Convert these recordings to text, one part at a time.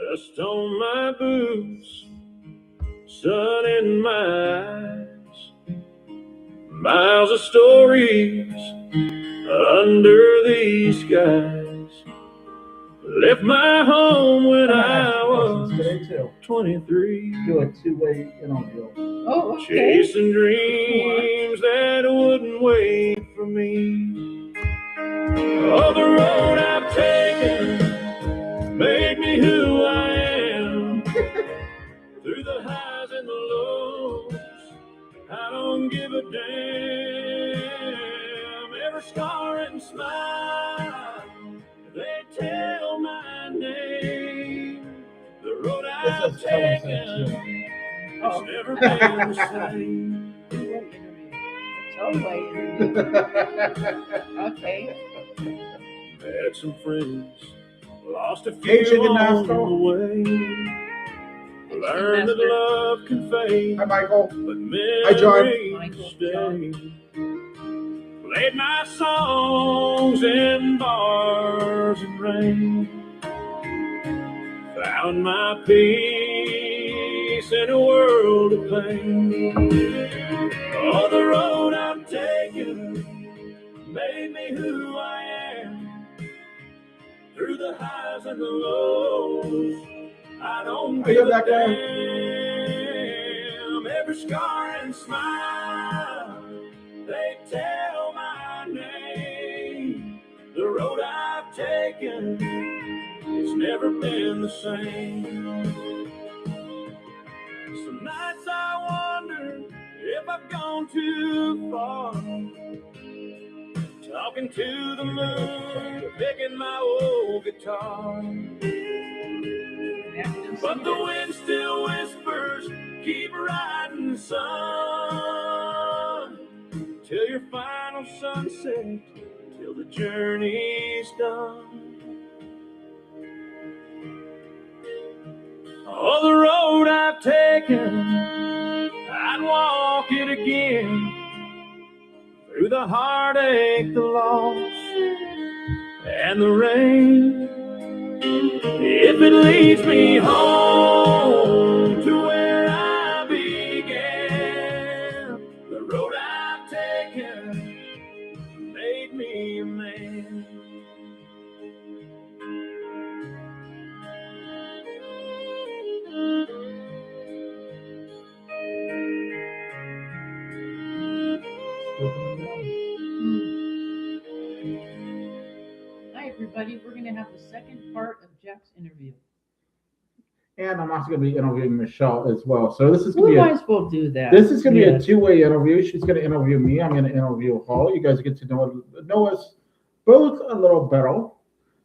Dust on my boots, sun in my eyes, miles of stories under these skies. Left my home when I was 23. Do a two-way interview. Oh, okay. Chasing dreams that wouldn't wait for me. Oh, the road I've taken made me who I am. Through the highs and the lows, I don't give a damn. Every scar and smile, they tell my name. The road I've taken, it's never been the same. Okay. Met some friends, lost a few along the way. Learned that love can fade, Hi, Michael. but Hi, John. memories stay. Played my songs in bars and rain. Found my peace in a world of pain. Oh, the road I'm taking made me who I am. Through the highs and the lows, I don't give a damn. Every scar and smile, they tell my name. The road I've taken, it's never been the same. Some nights I wonder if I've gone too far. Talking to the moon, picking my old guitar. But the wind still whispers, keep riding, son, till your final sunset, till the journey's done. Oh, the road I've taken, I'd walk it again. Through the heartache, the loss, and the rain. If it leads me home to where I began, the road I've taken made me a man. Hi, everybody. We're going to have the second part of Jack's interview. And I'm also going to be interviewing Michelle as well. So this is going We to be might as well do that. this is going to be Yeah. a two-way interview. She's going to interview me. I'm going to interview her. You guys get to know us both a little better.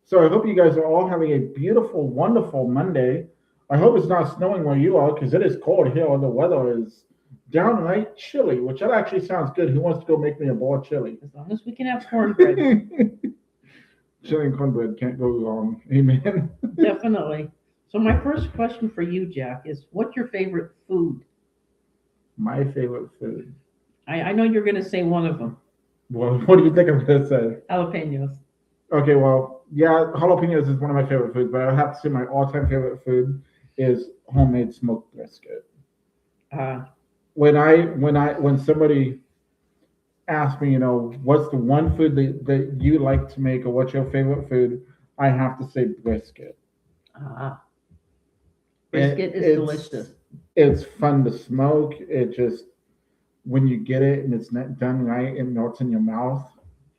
So I hope you guys are all having a beautiful, wonderful Monday. I hope it's not snowing where you are because it is cold here. The weather is downright chilly, which that actually sounds good. Who wants to go make me a bowl of chili? As long as we can have cornbread. Chili and cornbread can't go wrong. Amen. Definitely. So my first question for you, Jack, is what's your favorite food? My favorite food. I know you're going to say one of them. Well, what do you think I'm going to say? Jalapenos. Okay, well, yeah, jalapenos is one of my favorite foods, but I have to say my all-time favorite food is homemade smoked brisket. When somebody asks me, what's the one food that you like to make or what's your favorite food, I have to say brisket. Brisket is delicious. It's fun to smoke. It just, when you get it and it's not done right, it melts in your mouth.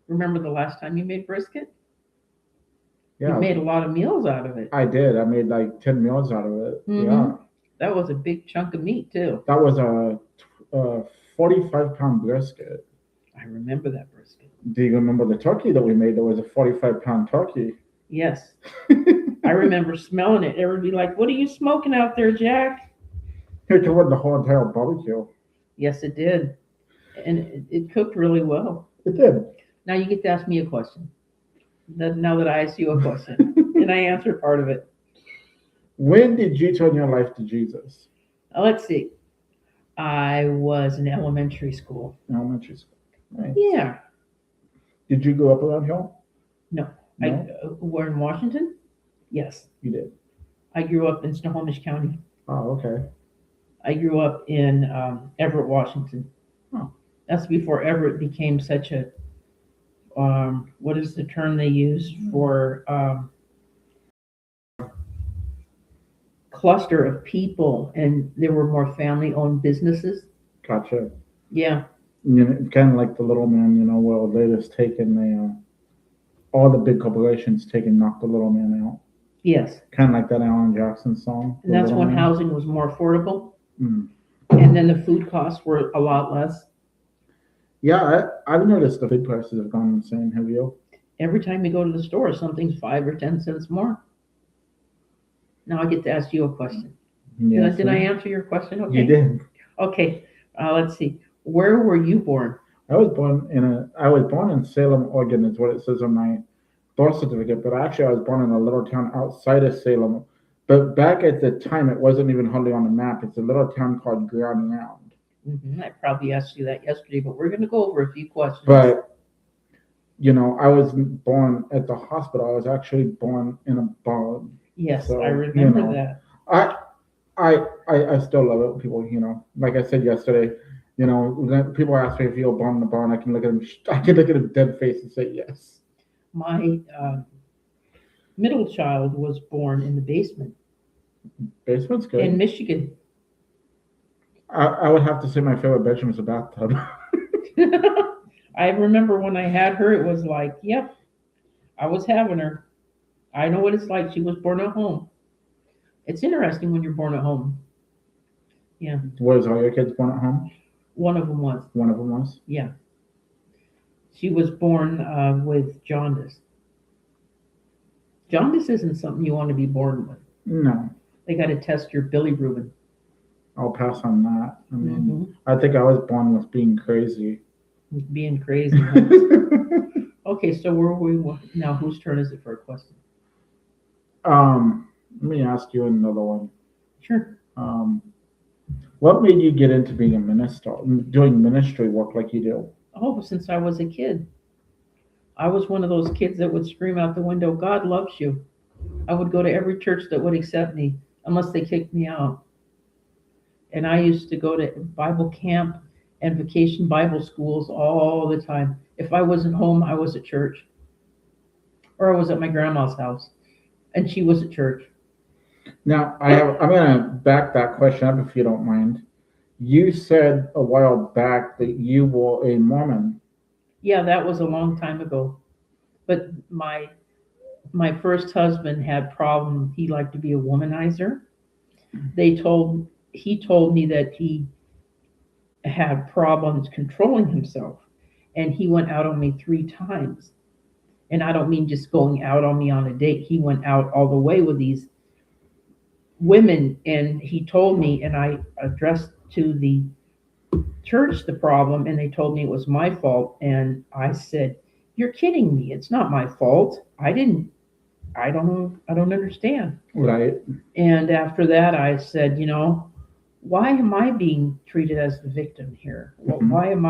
Remember the last time you made brisket? Yeah. You made a lot of meals out of it. I did. I made like 10 meals out of it. Mm-hmm. Yeah. That was a big chunk of meat, too. That was a 45-pound brisket. I remember that brisket. Do you remember the turkey that we made? There was a 45-pound turkey. Yes. I remember smelling it. Everybody like, what are you smoking out there, Jack? It covered the whole entire barbecue. Yes, it did. And it cooked really well. It did. Now you get to ask me a question. Now that I asked you a question. And I answered part of it. When did you turn your life to Jesus? Let's see. I was in elementary school. Elementary school. Right. Yeah. Did you grow up around here? No. No? We're in Washington? Yes. You did. I grew up in Snohomish County. Oh, okay. I grew up in Everett, Washington. Oh. That's before Everett became such a, what is the term they use for cluster of people, and there were more family-owned businesses. Gotcha. Yeah, You know, kind of like the little man, you know, well, they just taken all the big corporations knocked the little man out. yes. Kind of like that Alan Jackson song. And The that's Little when Man. housing was more affordable, Mm. and then the food costs were a lot less. Yeah, I've noticed the food prices have gone insane. Have you? Every time you go to the store, something's 5 or 10 cents more. Now I get to ask you a question. Yes. Did I answer your question? Okay. You did. Okay, let's see. Where were you born? I was born in Salem, Oregon, is what it says on my birth certificate. But actually, I was born in a little town outside of Salem. But back at the time, it wasn't even hardly on the map. It's a little town called Grand Round. I probably asked you that yesterday, but we're going to go over a few questions. But you know, I was born at the hospital. I was actually born in a barn. Yes, So, I remember you know, that. I still love it when people, you know, like I said yesterday, you know, when people ask me if you're born in a barn, I can look at them, I can look at them dead face and say yes. My middle child was born in the basement Basement's good. in Michigan. I would have to say my favorite bedroom is a bathtub. I remember when I had her, it was like, yep, I was having her. I know what it's like. She was born at home. It's interesting when you're born at home. Yeah, Was all your kids born at home? one of them was. One of them was. Yeah. She was born with jaundice. Jaundice isn't something you want to be born with. No, They got to test your bilirubin. I'll pass on that. I mean, Mhm. I think I was born with being crazy. Being crazy. Huh? Okay, so where were we now? Whose turn is it for a question? Let me ask you another one. Sure. What made you get into being a minister, doing ministry work like you do? Oh, since I was a kid. I was one of those kids that would scream out the window, God loves you. I would go to every church that would accept me unless they kicked me out. And I used to go to Bible camp and vacation Bible schools all the time. If I wasn't home, I was at church. Or I was at my grandma's house and she was at church. Now, I'm going to back that question up if you don't mind. You said a while back that you were a Mormon. Yeah, that was a long time ago. But my first husband had problems. He liked to be a womanizer. He told me that he had problems controlling himself, and he went out on me 3 times. And I don't mean just going out on me on a date. He went out all the way with these women, and he told me, and I addressed to the church the problem, and they told me it was my fault. And I said, "You're kidding me. It's not my fault. I don't understand." Right. And after that, I said, why am I being treated as the victim here? Well, Mhm. why am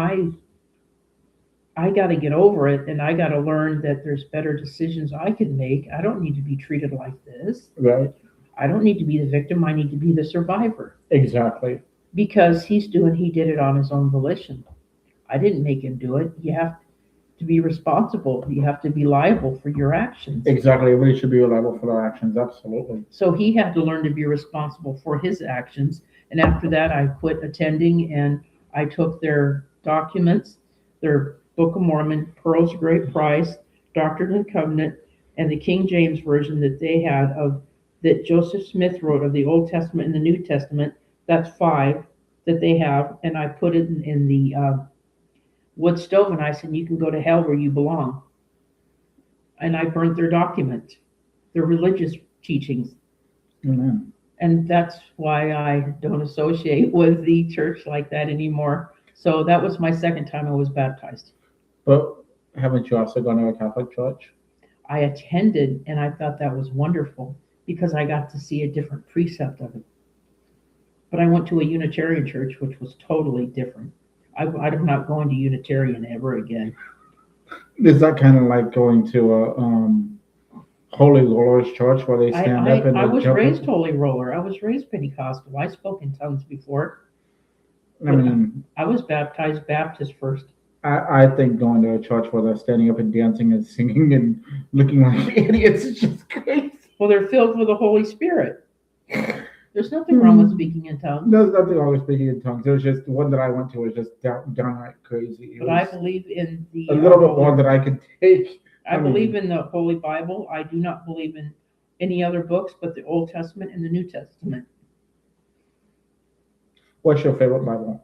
I got to get over it, and I got to learn that there's better decisions I can make. I don't need to be treated like this. Right. I don't need to be the victim. I need to be the survivor. Exactly. Because he did it on his own volition. I didn't make him do it. You have to be responsible. You have to be liable for your actions. Exactly. Everybody should be liable for their actions. Absolutely. So he had to learn to be responsible for his actions. And after that, I quit attending, and I took their documents, their Book of Mormon, Pearls of Great Price, Doctrine and Covenant, and the King James Version that they had that Joseph Smith wrote of the Old Testament and the New Testament. That's 5 that they have. And I put it in the wood stove, and I said, you can go to hell where you belong. And I burnt their document, their religious teachings. Amen. And that's why I don't associate with the church like that anymore. So that was my second time I was baptized. But haven't you also gone to a Catholic church? I attended, and I thought that was wonderful because I got to see a different precept of it. But I went to a Unitarian church, which was totally different. I'm not going to Unitarian ever again. Is that kind of like going to Holy Rollers Church where they stand up and I they was jump raised up. Holy Roller. I was raised Pentecostal. I spoke in tongues before. I mean, I was baptized Baptist first. I think going to a church where they're standing up and dancing and singing and looking like idiots is just crazy. Well, they're filled with the Holy Spirit. There's nothing wrong with speaking in tongues. There's nothing wrong with speaking in tongues. It was just the one that I went to was just downright crazy. It But I was believe in the a little bit more than I could take. I believe in the Holy Bible. I do not believe in any other books but the Old Testament and the New Testament. What's your favorite Bible?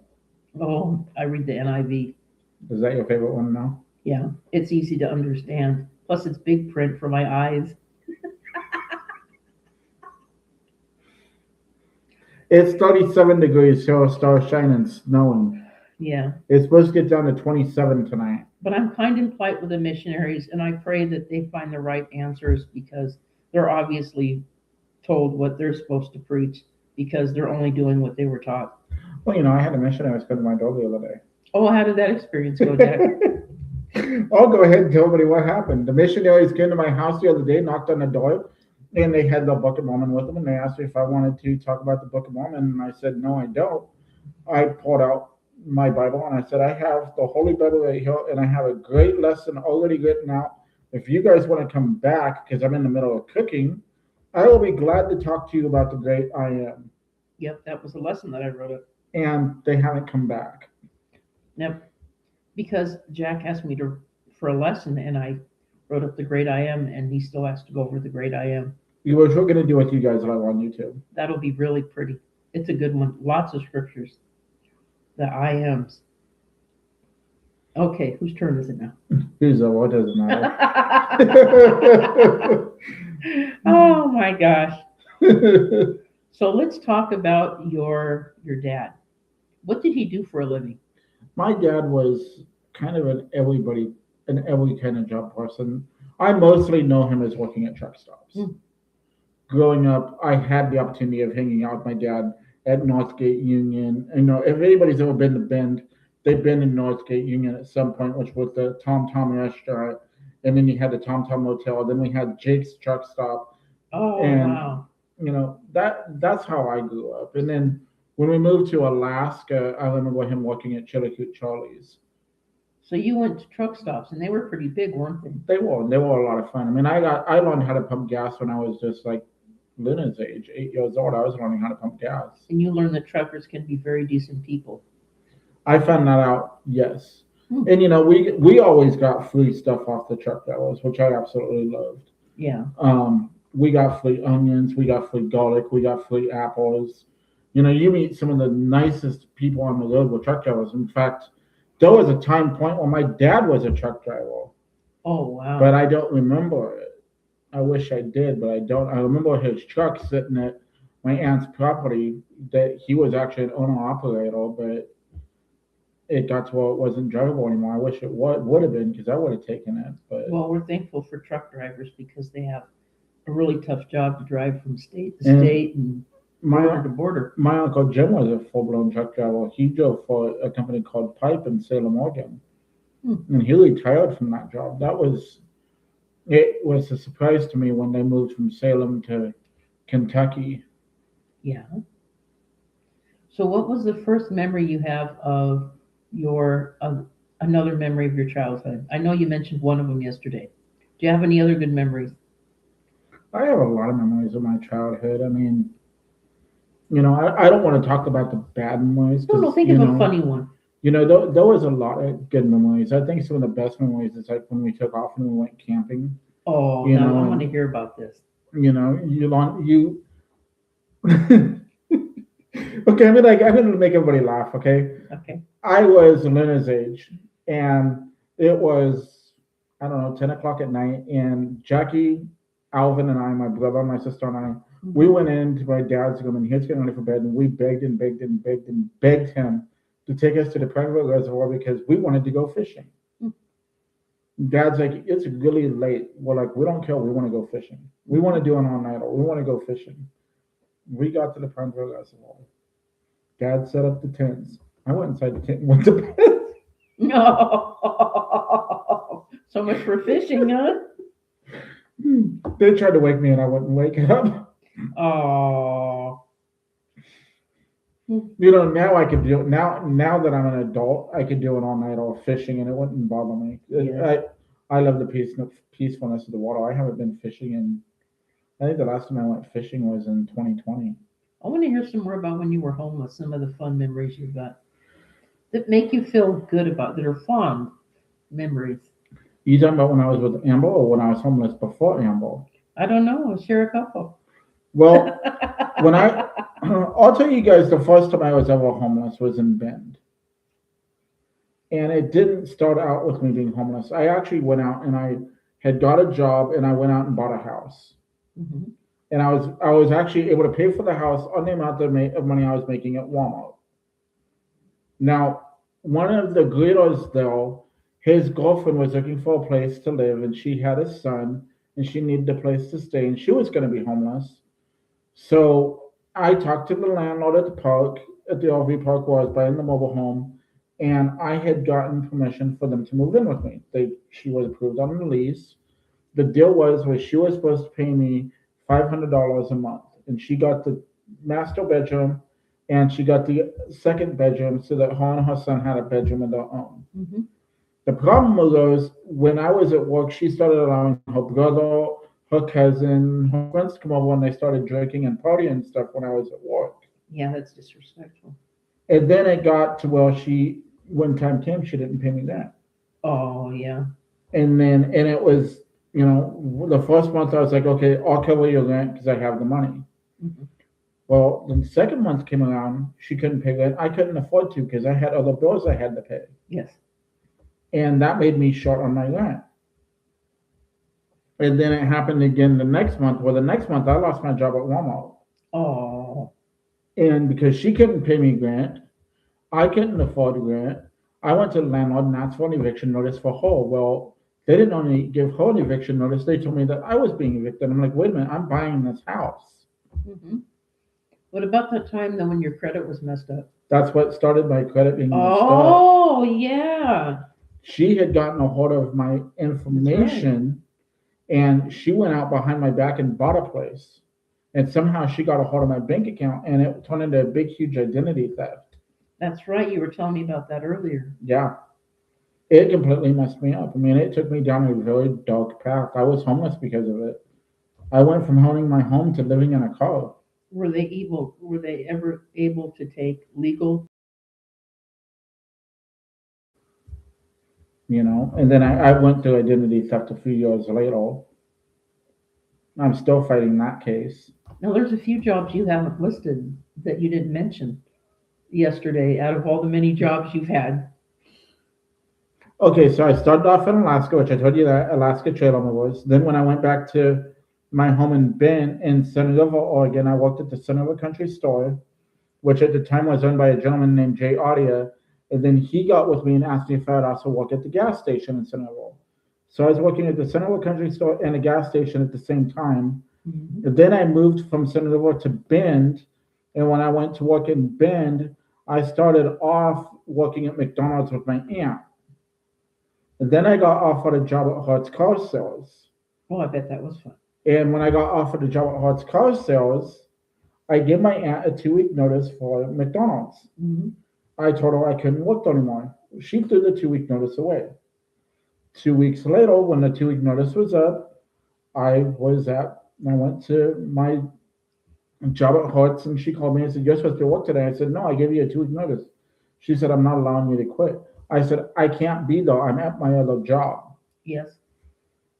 Oh, I read the NIV. Is that your favorite one now? Yeah, it's easy to understand. Plus, it's big print for my eyes. It's 37 degrees, so stars shining, snowing. Yeah, It's supposed to get down to 27 tonight. but I'm kind and polite with the missionaries, and I pray that they find the right answers because they're obviously told what they're supposed to preach because they're only doing what they were taught. Well, I had a missionary come to my door the other day. Oh, how did that experience go, Jack? I'll go ahead and tell everybody what happened. The missionaries came to my house the other day, knocked on the door, and they had the Book of Mormon with them, and they asked me if I wanted to talk about the Book of Mormon, and I said, no, I don't. I pulled out my Bible, and I said, I have the Holy Bible right here, and I have a great lesson already written out. If you guys want to come back, because I'm in the middle of cooking, I will be glad to talk to you about the great I am. Yep, that was the lesson that I wrote up. And they haven't come back. Yep, because Jack asked me for a lesson, and I wrote up the great I am, and he still has to go over the great I am. We're going to do with you guys live on YouTube. That'll be really pretty. It's a good one. Lots of scriptures. The I ams. Okay, whose turn is it now? Who's what doesn't matter. Oh my gosh. So let's talk about your dad. What did he do for a living? My dad was kind of an every kind of job person. I mostly know him as working at truck stops. Growing up, I had the opportunity of hanging out with my dad at Northgate Union. If anybody's ever been to Bend, they've been in Northgate Union at some point, which was the Tom Tom restaurant. And then you had the Tom Tom Motel. Then we had Jake's Truck Stop. Oh, And, wow. That's how I grew up. And then when we moved to Alaska, I remember him working at Chillicoot Charlie's. So you went to truck stops, and they were pretty big, weren't they? They were a lot of fun. I mean, I learned how to pump gas when I was just like Luna's age, 8 years old. I was learning how to pump gas. And you learned that truckers can be very decent people. I found that out, yes. Hmm. And we always got free stuff off the truck drivers, which I absolutely loved. Yeah. We got free onions, we got free garlic, we got free apples. You meet some of the nicest people on the road with truck drivers. In fact, there was a point when my dad was a truck driver. Oh, wow. But I don't remember it. I wish I did, but I don't. I remember his truck sitting at my aunt's property that he was actually an owner-operator, but it got to where it wasn't drivable anymore. I wish it would have been because I would have taken it. But Well, we're thankful for truck drivers because they have a really tough job to drive from state to state and border to border. My Uncle Jim was a full-blown truck driver. He drove for a company called Pipe in Salem, Oregon. And he retired from that job. It was a surprise to me when they moved from Salem to Kentucky. Yeah. So what was the first memory you have of your another memory of your childhood? I know you mentioned one of them yesterday. Do you have any other good memories? I have a lot of memories of my childhood. I mean, I don't want to talk about the bad memories. No, think of a funny one. There was a lot of good memories. I think some of the best memories is like when we took off and we went camping. Oh, no, I want to hear about this. Okay, I'm gonna make everybody laugh. Okay. Okay. I was Lena's age, and it was 10 o'clock at night, and Jackie, Alvin, and I, my brother, my sister, and I, we went into my dad's room, and he was getting ready for bed, and we begged and begged and begged and begged him to take us to the Prineville Reservoir because we wanted to go fishing. Dad's like, it's really late. We're like, we don't care. We want to go fishing. We want to do an all-nighter. We want to go fishing. We got to the Prineville Reservoir. Dad set up the tents. I went inside the tent and went to bed. No. So much for fishing, huh? They tried to wake me and I wouldn't wake up. Oh, You know, now I could do it. Now that I'm an adult, I could do it all night or fishing and it wouldn't bother me. yes. I love the peacefulness of the water. I haven't been fishing in, I think the last time I went fishing was in 2020. I want to hear some more about when you were homeless, some of the fun memories you've got that make you feel good about, that are fond memories. You talking about when I was with Amber or when I was homeless before Amber? I don't know. Share a couple. Well, when I'll tell you guys the first time I was ever homeless was in Bend. And it didn't start out with me being homeless. I actually went out and I had got a job and I went out and bought a house. Mhm. And I was actually able to pay for the house on the amount of money I was making at Walmart. Now, one of the greeters though, his girlfriend was looking for a place to live and she had a son and she needed a place to stay and she was going to be homeless. So I talked to the landlord at the park, at the RV park where I was buying the mobile home, and I had gotten permission for them to move in with me. She was approved on the lease. The deal was she was supposed to pay me $500 a month, and she got the master bedroom, and she got the second bedroom so that her and her son had a bedroom of their own. Mhm. The problem was when I was at work, she started allowing her brother, her cousin, her friends to come over and they started drinking and partying and stuff when I was at work. Yeah, that's disrespectful. And then it got to where when time came, she didn't pay me that. Oh, yeah. And it was, the first month I was like, okay, I'll cover your rent because I have the money. Mhm. Well, the second month came around, she couldn't pay rent. I couldn't afford to because I had other bills I had to pay. Yes. And that made me short on my rent. And then it happened again the next month. Well, the next month I lost my job at Walmart. Oh, And because she couldn't pay me rent, I couldn't afford rent. I went to the landlord and asked for an eviction notice for her. Well, they didn't only give her an eviction notice, they told me that I was being evicted. I'm like, wait a minute, I'm buying this house. hmm. What about that time then when your credit was messed up? That's what started my credit being messed up. Oh, yeah. She had gotten a hold of my information and she went out behind my back and bought a place. And somehow she got a hold of my bank account and it turned into a big, huge identity theft. That's right. You were telling me about that earlier. Yeah. It completely messed me up. I mean, it took me down a very dark path. I was homeless because of it. I went from owning my home to living in a car, Were they able? Were they ever able to take legal? and then I went through identity theft a few years later. I'm still fighting that case. Now, there's a few jobs you haven't listed that you didn't mention yesterday out of all the many jobs you've had. Okay, so I started off in Alaska, which I told you that Alaska Trail was. Then when I went back to my home in Bend in Centerville, Oregon, I worked at the Centerville Country Store, which at the time was owned by a gentleman named Jay Audia. And then he got with me and asked me if I'd also work at the gas station in Centerville. So I was working at the Centerville Country Store and a gas station at the same time. Mhm. And then I moved from Centerville to Bend. And when I went to work in Bend, I started off working at McDonald's with my aunt. And then I got offered a job at Hart's Car Sales. Oh, I bet that was fun. And when I got offered a job at Hart's Car Sales, I gave my aunt a 2-week notice for McDonald's. Hmm. I told her I couldn't work anymore. She threw the 2-week notice away. 2 weeks later, when the 2-week notice was up, I went to my job at Hart's and she called me and said, "You're supposed to work today." I said, "No, I gave you a 2-week notice." She said, "I'm not allowing you to quit." I said, "I can't be there. I'm at my other job." Yes.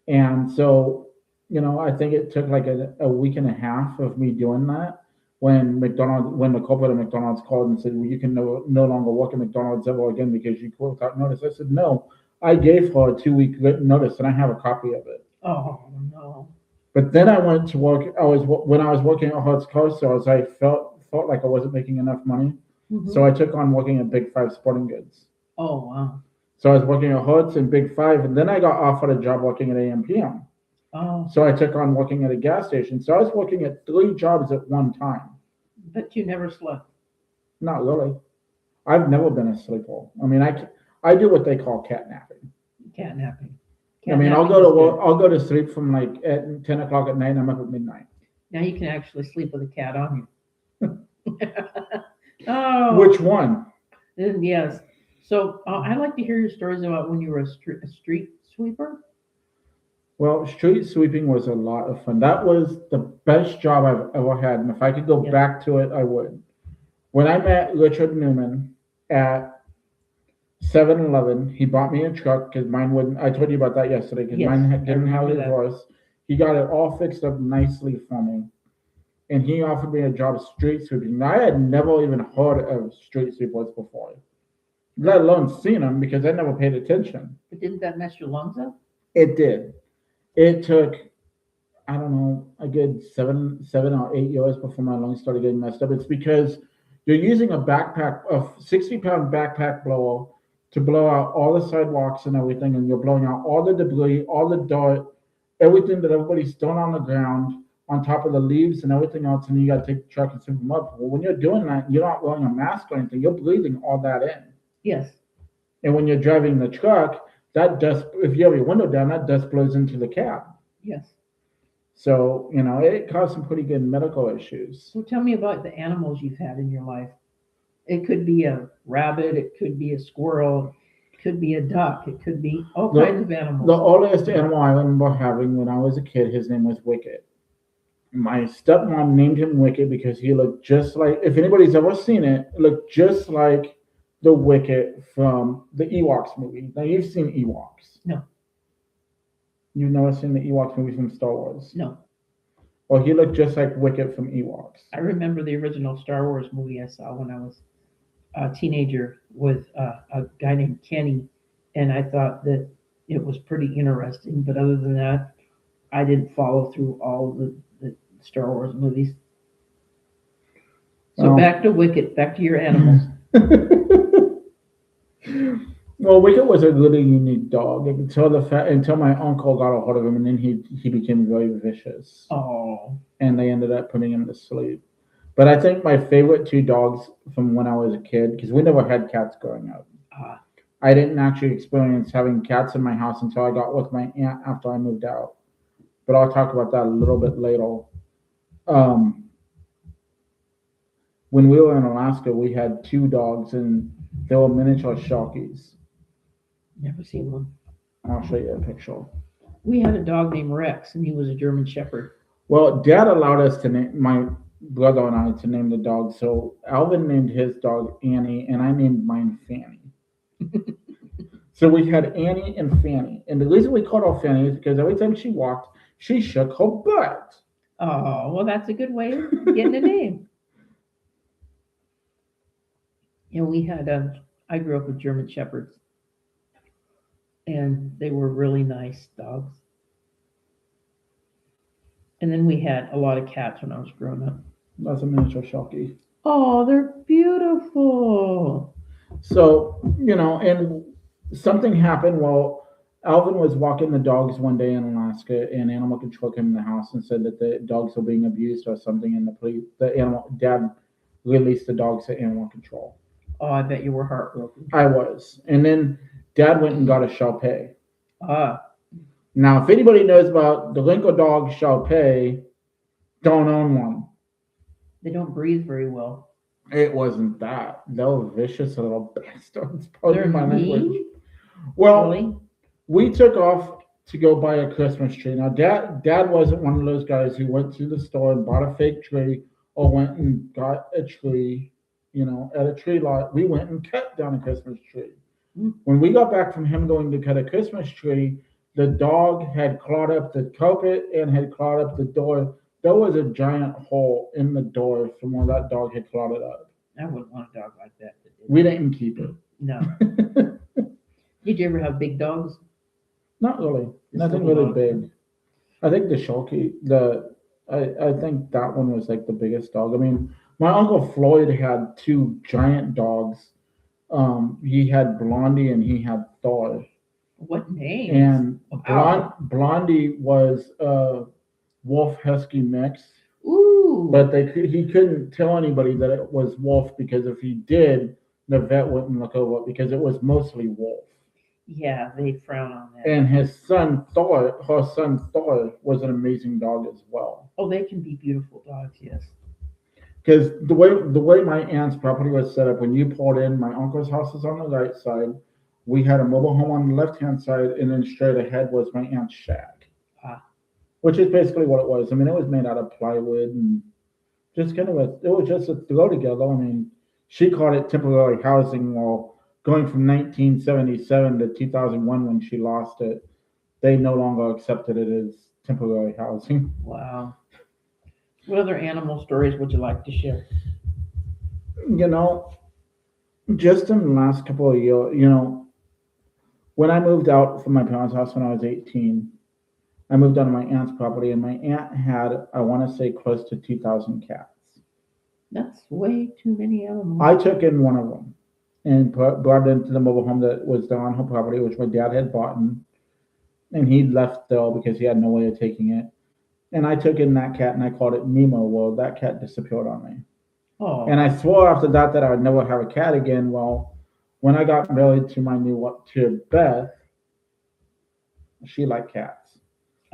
And so, I think it took like a week and a half of me doing that when when the corporate at McDonald's called and said, "Well, you can no longer work at McDonald's ever again because you quit without notice." I said, "No, I gave her a 2-week written notice and I have a copy of it." Oh, no. But then I went to work. When I was working at Hart's Car Sales, I felt like I wasn't making enough money. Mhm. So I took on working at Big Five Sporting Goods. Oh, wow. So I was working at Hart's and Big Five, and then I got offered a job working at AMPM. Oh, So I took on working at a gas station. So I was working at 3 jobs at one time. but you never slept. Not really. I've never been a sleeper. I mean, I do what they call catnapping. Catnapping. I mean, I'll Catnapping go to is good. I'll go to sleep from like at 10 o'clock at night, and I'm up at midnight. Now you can actually sleep with a cat on you. Oh, Which one? then yes. So I'd like to hear your stories about when you were a street sweeper. Well, street sweeping was a lot of fun. That was the best job I've ever had, and if I could go Yeah. back to it, I would. When I met Richard Newman at 7-Eleven, he bought me a truck because mine wouldn't. I told you about that yesterday because Yes, mine I didn't have remember a that. divorce. He got it all fixed up nicely for me, and he offered me a job street sweeping. Now, I had never even heard of street sweepers before, let alone seen them because I never paid attention. But didn't that mess your lungs up? It did. It took, I don't know, a good 7 or 8 years before my lungs started getting messed up. It's because you're using a 60-pound backpack blower to blow out all the sidewalks and everything, and you're blowing out all the debris, all the dirt, everything that everybody's thrown on the ground, on top of the leaves and everything else, and you got to take the truck and sweep them up. Well, when you're doing that, you're not wearing a mask or anything. You're breathing all that in. Yes. And when you're driving the truck, that dust, if you have your window down, that dust blows into the cab. Yes. So, it caused some pretty good medical issues. So tell me about the animals you've had in your life. It could be a rabbit, it could be a squirrel, it could be a duck, it could be all The- kinds of animals. The oldest animal I remember having when I was a kid, his name was Wicket. My stepmom named him Wicket because he looked just like, if anybody's ever seen it, looked just like the Wicket from the Ewoks movie. Now, you've seen Ewoks. No. You've never seen the Ewoks movie from Star Wars? No, Well, he looked just like Wicket from Ewoks. I remember the original Star Wars movie I saw when I was a teenager with a guy named Kenny, and I thought that it was pretty interesting. But other than that, I didn't follow through all the Star Wars movies. So Well- back to Wicket, back to your animals. Well, Wicket was a really unique dog until my uncle got a hold of him, and then he became very vicious, Oh, and they ended up putting him to sleep. But I think my favorite two dogs from when I was a kid, because we never had cats growing up. ah, I didn't actually experience having cats in my house until I got with my aunt after I moved out. But I'll talk about that a little bit later. When we were in Alaska, we had two dogs, and they were miniature Sharkies. never seen one. I'll show you a picture. We had a dog named Rex, and he was a German Shepherd. Well, Dad allowed us to name my brother and I to name the dog. So Alvin named his dog Annie, and I named mine Fanny. So we had Annie and Fanny, and the reason we called her Fanny is because every time she walked, she shook her butt. Oh, well, that's a good way of getting a name. And we had, I grew up with German Shepherds, and they were really nice dogs. And then we had a lot of cats when I was growing up. That's a miniature Sharky. Oh, they're beautiful. So, and something happened. Well, Alvin was walking the dogs one day in Alaska, and animal control came in the house and said that the dogs were being abused or something, and Dad released the dogs to animal control. Oh, I bet you were heartbroken. I was. And then Dad went and got a Shar-Pei. Ah, Now, if anybody knows about the Lincoln dog Shar-Pei, don't own one. they don't breathe very well. It wasn't that. They were vicious little bastards. Pardon They're my language. mean? Well, Really? we took off to go buy a Christmas tree. Now, Dad wasn't one of those guys who went to the store and bought a fake tree or went and got a tree, at a tree lot. We went and cut down a Christmas tree. Mm. When we got back from him going to cut a Christmas tree, the dog had clawed up the carpet and had clawed up the door. There was a giant hole in the door from where that dog had clawed it up. I wouldn't want a dog like that. We didn't keep it. No. Did you ever have big dogs? Not really. Just Nothing little really dogs. big. I think the Sharky, I think that one was like the biggest dog. I mean, my Uncle Floyd had two giant dogs. He had Blondie and he had Thor. What names? And Wow. Blondie was a wolf husky mix, Ooh. but he couldn't tell anybody that it was wolf because if he did, the vet wouldn't look over it because it was mostly wolf. Yeah, they frown on that. And her son Thor, was an amazing dog as well. Oh, they can be beautiful dogs, yes. Because the way my aunt's property was set up, when you pulled in, my uncle's house is on the right side. We had a mobile home on the left hand side, and then straight ahead was my aunt's shack, Ah, which is basically what it was. I mean, it was made out of plywood and just kind of it was just a throw together. I mean, she called it temporary housing. Well, going from 1977 to 2001 when she lost it, they no longer accepted it as temporary housing. wow. What other animal stories would you like to share? You know, just in the last couple of years, when I moved out from my parents' house when I was 18, I moved onto my aunt's property, and my aunt had, I want to say, close to 2,000 cats. That's way too many animals. I took in one of them and brought it into the mobile home that was there on her property, which my dad had bought, and he left though because he had no way of taking it. And I took in that cat and I called it Nemo. Well, that cat disappeared on me. Oh, And I swore after that I would never have a cat again. Well, when I got married to Beth, she liked cats.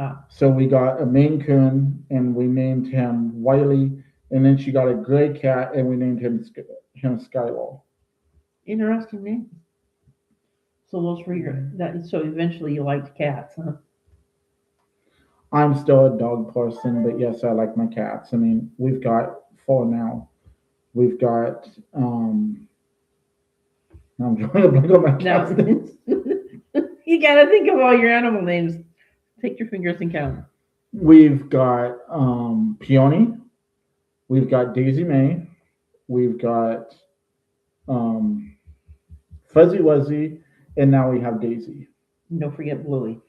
ah, So we got a Maine Coon and we named him Wiley. And then she got a gray cat and we named him Skywall. interesting name. So those were so eventually you liked cats, huh? I'm still a dog person, but yes, I like my cats. I mean, we've got four now. We've got I'm trying to blank on my Now, cat's names. you gotta think of all your animal names. Take your fingers and count. We've got Peony. We've got Daisy May. We've got Fuzzy Wuzzy, and now we have Daisy. And don't forget Bluey.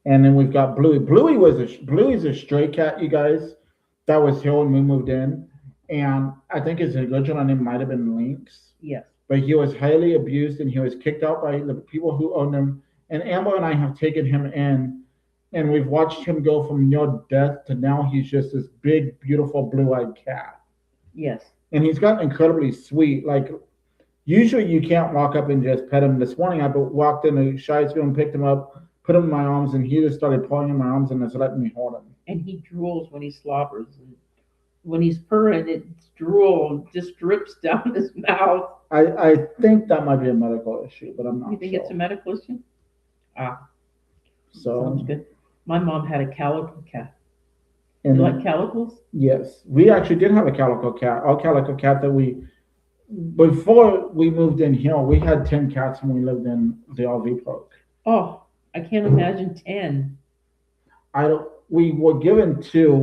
And then we've got Bluey. Bluey's a stray cat, you guys. That was here when we moved in, and I think his original name might have been Lynx. Yes. But he was highly abused and he was kicked out by the people who owned him. And Amber and I have taken him in, and we've watched him go from near death to now he's just this big, beautiful, blue-eyed cat. Yes. And he's gotten incredibly sweet. Like, usually you can't walk up and just pet him. This morning I walked in the Shiesville and picked him up, put him in my arms, and he just started pulling in my arms and just letting me hold him. And he drools when he slobbers. And when he's purring, it's drool just drips down his mouth. I think that might be a medical issue, but I'm not You think sure. it's a medical issue? Ah, So, sounds good. My mom had a calico cat. and You like calicos? yes, we actually did have a calico cat. Our calico cat before we moved in here, we had 10 cats when we lived in the RV park. Oh, I can't imagine 10. We were given two.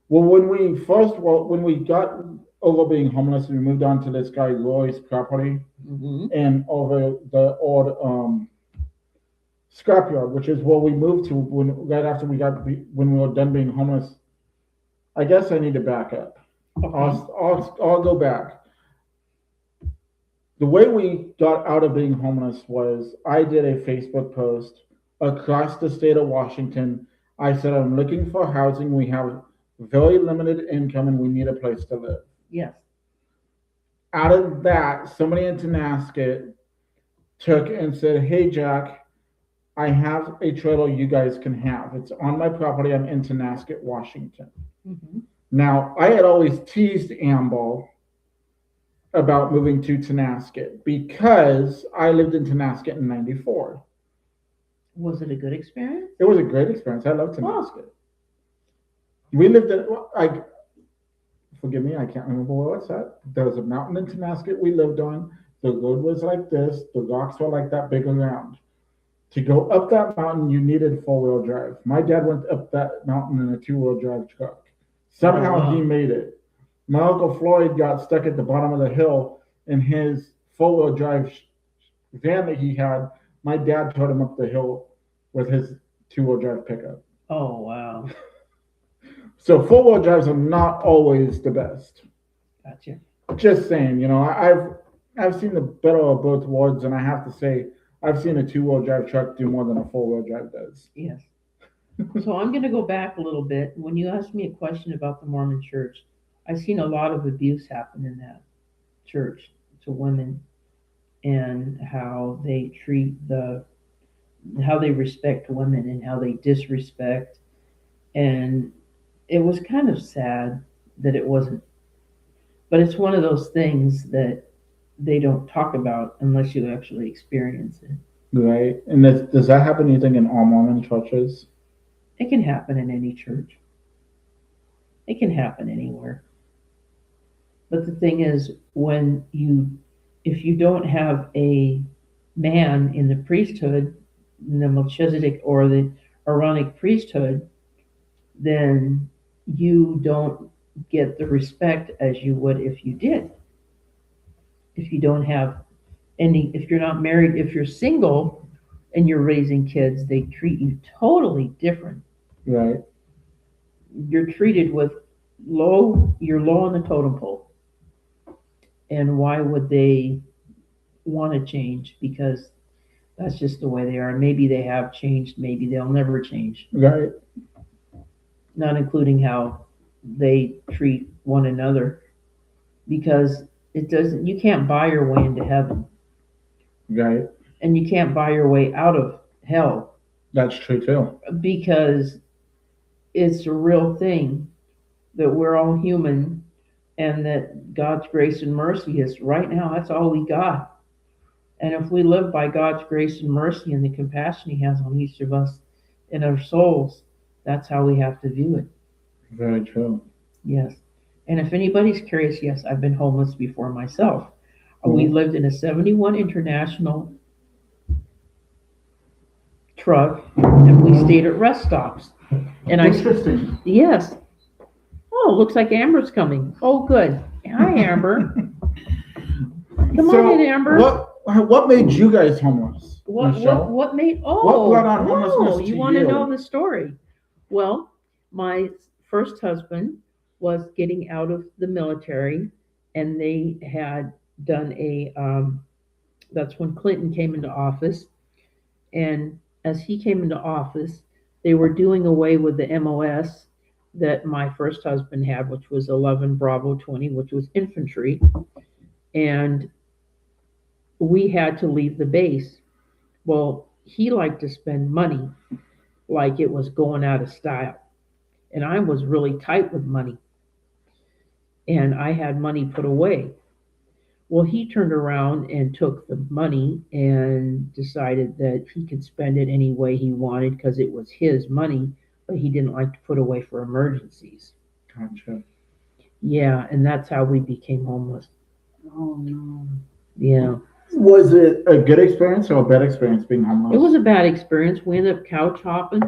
When we got over being homeless, we moved on to this guy Roy's property Mm-hmm. and over the old scrapyard, which is where we moved to right after when we were done being homeless. I guess I need to back up. Okay. I'll go back. The way we got out of being homeless was I did a Facebook post across the state of Washington. I said, I'm looking for housing. We have very limited income and we need a place to live. Yes. Out of that, somebody in Tonasket took and said, hey, Jack, I have a trailer you guys can have. It's on my property. I'm in Tonasket, Washington. Mm-hmm. Now, I had always teased Amble about moving to Tonasket because I lived in Tonasket in 94. Was it a good experience? It was a great experience. I love Tonasket. We lived in, forgive me, I can't remember where it's at. There was a mountain in Tonasket we lived on. The road was like this. The rocks were like that big around. To go up that mountain, you needed four-wheel drive. My dad went up that mountain in a two-wheel drive truck. Somehow he made it. My Uncle Floyd got stuck at the bottom of the hill in his four-wheel drive van that he had. My dad towed him up the hill with his two-wheel drive pickup. Oh, wow. So four-wheel drives are not always the best. Gotcha. Just saying, I've seen the better of both worlds, and I have to say, I've seen a two-wheel drive truck do more than a four-wheel drive does. Yes. So I'm going to go back a little bit. When you asked me a question about the Mormon church, I've seen a lot of abuse happen in that church to women. and how they how they respect women and how they disrespect. And it was kind of sad that it wasn't, but it's one of those things that they don't talk about unless you actually experience it. Right. And does that happen, you think, in all Mormon churches? It can happen in any church. It can happen anywhere. But the thing is, if you don't have a man in the priesthood, in the Melchizedek or the Aaronic priesthood, then you don't get the respect as you would if you did. If you don't have if you're not married, if you're single and you're raising kids, they treat you totally different. Right. You're treated with you're low on the totem pole. And why would they want to change? Because that's just the way they are. Maybe they have changed, maybe they'll never change. Right. Not including how they treat one another. Because you can't buy your way into heaven. Right. And you can't buy your way out of hell. That's true too. Because it's a real thing that we're all human and that God's grace and mercy is right now, that's all we got. And if we live by God's grace and mercy and the compassion He has on each of us in our souls, that's how we have to view it. Very true. Yes. And if anybody's curious, yes, I've been homeless before myself. We lived in a 71 International truck, and we stayed at rest stops. And Interesting. Yes. Oh, looks like Amber's coming. Oh, good. Hi, Amber. Come on in, Amber. What made you guys homeless? What made? Oh, what brought on homelessness to you want to know the story? Well, my first husband was getting out of the military, and they had done that's when Clinton came into office. And as he came into office, they were doing away with the MOS that my first husband had, which was 11 Bravo 20, which was infantry. And we had to leave the base. Well, he liked to spend money like it was going out of style. And I was really tight with money. And I had money put away. Well, he turned around and took the money and decided that he could spend it any way he wanted because it was his money, but he didn't like to put away for emergencies. Gotcha. Yeah, and that's how we became homeless. Oh, no. Yeah. Was it a good experience or a bad experience being homeless? It was a bad experience. We ended up couch hopping.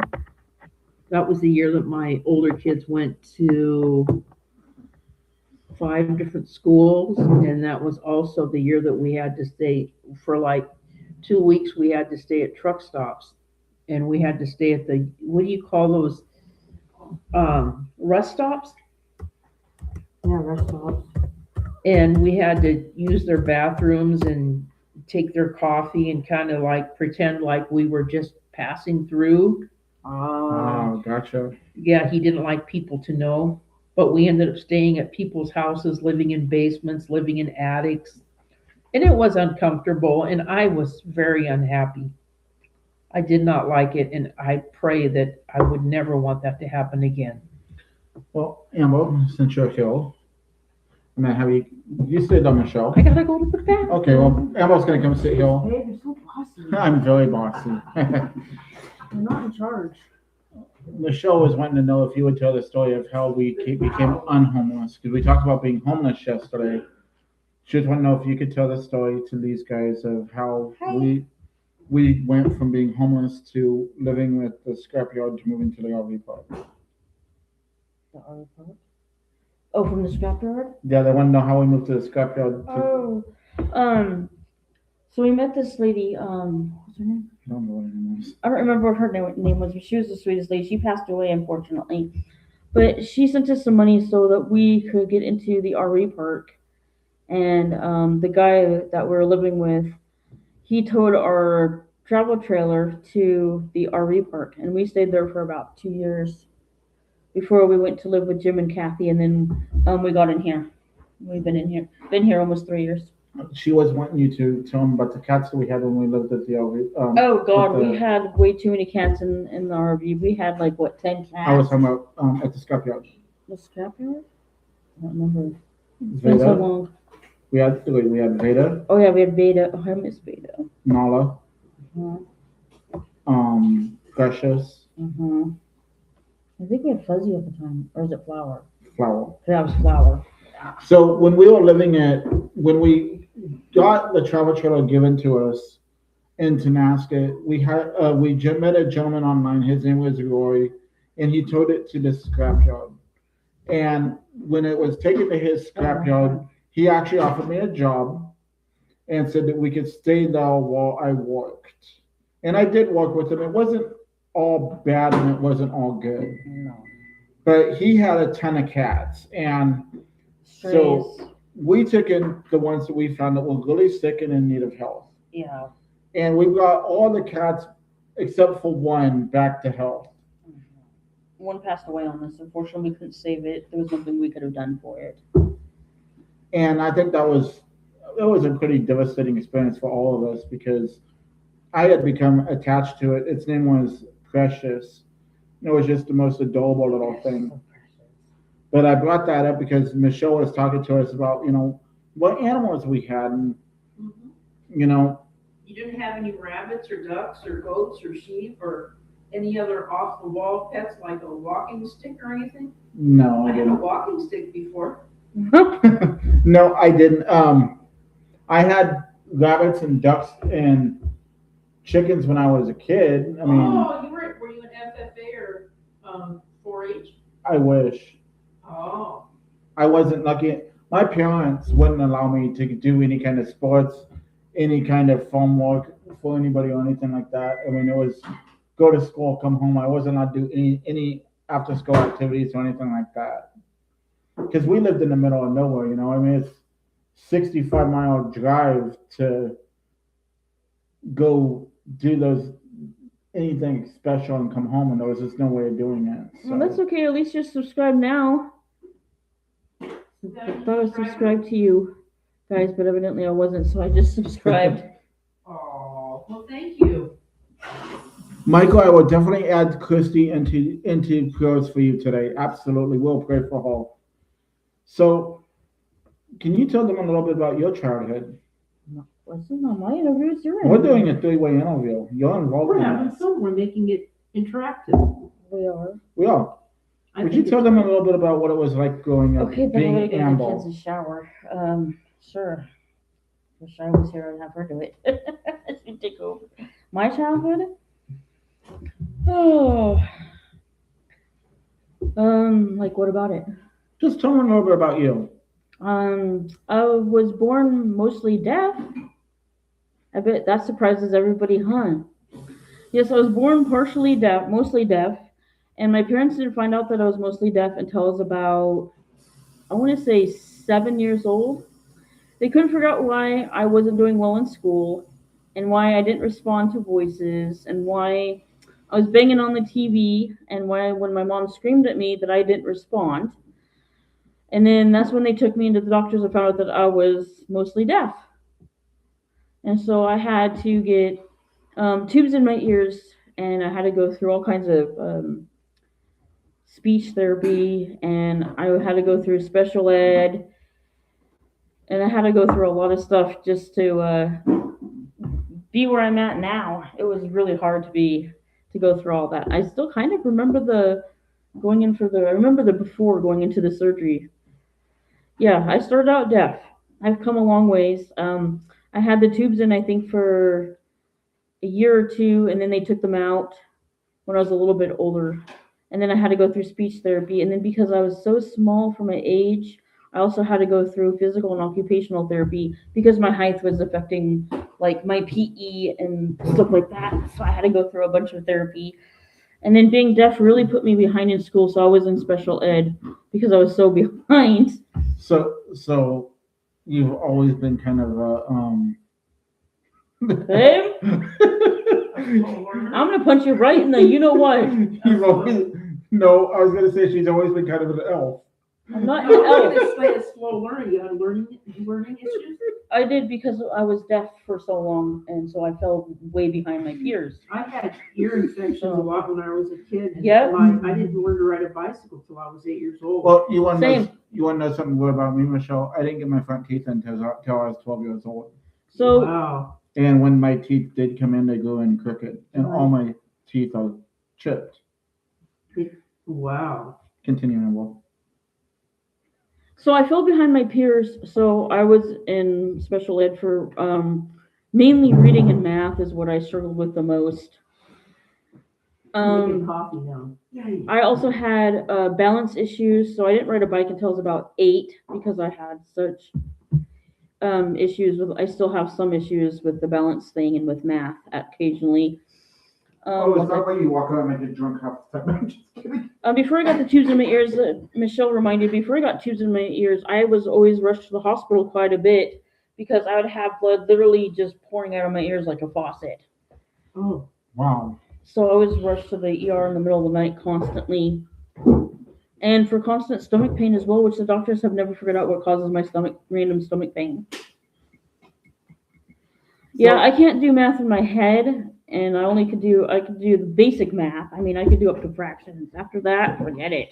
That was the year that my older kids went to 5 different schools, and that was also the year that we had to stay for like 2 weeks. We had to stay at truck stops, and we had to stay at the, what do you call those, rest stops? Yeah, rest stops. And we had to use their bathrooms and take their coffee and kind of like pretend like we were just passing through. Oh, gotcha. Yeah, he didn't like people to know. But we ended up staying at people's houses, living in basements, living in attics. And it was uncomfortable, and I was very unhappy. I did not like it, and I pray that I would never want that to happen again. Well, Amber, since you're here, I'm gonna have you stayed on the show. I gotta go to the bathroom. Okay, well, Amber's gonna come sit here. Hey, you're so bossy. I'm very bossy. You're not in charge. Michelle was wanting to know if you would tell the story of how we became unhomeless, because we talked about being homeless yesterday. She just wanted to know if you could tell the story to these guys of how we went from being homeless to living with the scrapyard to moving to the RV park. The RV park? Oh, from the scrapyard? Yeah, they want to know how we moved to the scrapyard. So we met this lady, what's her name? I don't know what her name is. I don't remember what her name was, but she was the sweetest lady. She passed away, unfortunately. But she sent us some money so that we could get into the RV park. And the guy that we were living with, he towed our travel trailer to the RV park. And we stayed there for about 2 years before we went to live with Jim and Kathy. And then we got in here. We've been here almost 3 years. She was wanting you to tell them about the cats that we had when we lived at the RV. Oh God, with we the- had way too many cats in the RV. We had like what, 10 I was cats? talking about at the scrapyard. The scrapyard? I don't remember. It's been so Veda. long. We had Veda, Oh yeah, we had Beta. Oh, I miss Beta. Nala, Uh-huh. Precious, Uh-huh. I think we had Fuzzy at the time, or is it Flower? Flower. That was Flower. So when we got the travel trailer given to us in Tonasket, we met a gentleman online. His name was Roy, and he towed it to the scrapyard. And when it was taken to his scrapyard, he actually offered me a job and said that we could stay there while I worked. And I did work with him. It wasn't all bad and it wasn't all good. No. But he had a ton of cats. And Strays. so we took in the ones that we found that were really sick and in need of health. Yeah. And we got all the cats except for one back to health. One passed away on us. Unfortunately, we couldn't save it. There was nothing we could have done for it. And I think that was a pretty devastating experience for all of us because I had become attached to it. Its name was Precious. It was just the most adorable little thing. But I brought that up because Michelle was talking to us about, what animals we had. And, You didn't have any rabbits or ducks or goats or sheep or any other off-the-wall pets like a walking stick or anything? no, I I had a didn't. walking stick before. No, I didn't. I had rabbits and ducks and chickens when I was a kid. I mean, Were you an FFA or 4-H? I wish. Oh. I wasn't lucky. My parents wouldn't allow me to do any kind of sports, any kind of farm work for anybody or anything like that. I mean, it was go to school, come home. I wasn't allowed to do any after school activities or anything like that. Because we lived in the middle of nowhere, I mean, it's 65-mile drive to go do anything special and come home, and there was just no way of doing it. So. Well, that's okay. At least you're subscribed now. I thought I was subscribed to you guys, but evidently I wasn't, so I just subscribed. Oh, well, thank you. Michael, I will definitely add Christy into prayers for you today. Absolutely. We'll pray for her. So, can you tell them a little bit about your childhood? This is not my interview, it's your We're interview. doing a three-way interview. You're involved We're in having this. fun. We're making it interactive. We are. We are. I Would you think tell it's them a great. little bit about what it was like growing up, Okay, but I'm gonna being get the kids Amble? a shower. Sure. Wish I was here and have her do it. She'd take over. My childhood? Oh. Like what about it? Just tell them a little bit about you. I was born mostly deaf. I bet that surprises everybody, huh? Yes, I was born partially deaf, mostly deaf, and my parents didn't find out that I was mostly deaf until I was about, I want to say 7 years old. They couldn't figure out why I wasn't doing well in school, and why I didn't respond to voices, and why I was banging on the TV, and why when my mom screamed at me that I didn't respond. And then that's when they took me into the doctors and found out that I was mostly deaf. And so I had to get tubes in my ears, and I had to go through all kinds of speech therapy, and I had to go through special ed, and I had to go through a lot of stuff just to be where I'm at now. It was really hard to go through all that. I still kind of remember I remember the before going into the surgery. Yeah, I started out deaf. I've come a long ways. I had the tubes in, I think, for a year or two, and then they took them out when I was a little bit older. And then I had to go through speech therapy. And then because I was so small for my age, I also had to go through physical and occupational therapy because my height was affecting like my PE and stuff like that. So I had to go through a bunch of therapy. And then being deaf really put me behind in school, so I was in special ed because I was so behind. So you've always been kind of Babe, I'm gonna punch you right in the you know what. No, I was gonna say she's always been kind of an elf. I'm not No, an elf. it's like a slow learning. You have learning issues. I did because I was deaf for so long, and so I fell way behind my peers. I had ear infections a lot when I was a kid. And Yep. I didn't learn to ride a bicycle till I was 8 years old. Well, you want to know, Same. you want to know something good about me, Michelle? I didn't get my front teeth until I was 12 years old. So Wow. And when my teeth did come in, they grew in crooked, and all my teeth are chipped. Wow. Continuing, well. So I fell behind my peers. So I was in special ed for mainly reading and math is what I struggled with the most. I'm making coffee now. Yay. I also had balance issues, so I didn't ride a bike until I was about 8 because I had such issues with. I still have some issues with the balance thing and with math occasionally. Is that why you walk around and get drunk half the time? I'm just kidding. Before I got the tubes in my ears, Michelle reminded me, before I got tubes in my ears, I was always rushed to the hospital quite a bit because I would have blood literally just pouring out of my ears like a faucet. Oh. Wow. So I was rushed to the ER in the middle of the night constantly. And for constant stomach pain as well, which the doctors have never figured out what causes my random stomach pain. Yeah, I can't do math in my head, and I could do the basic math. I mean, I could do up to fractions. After that, forget it.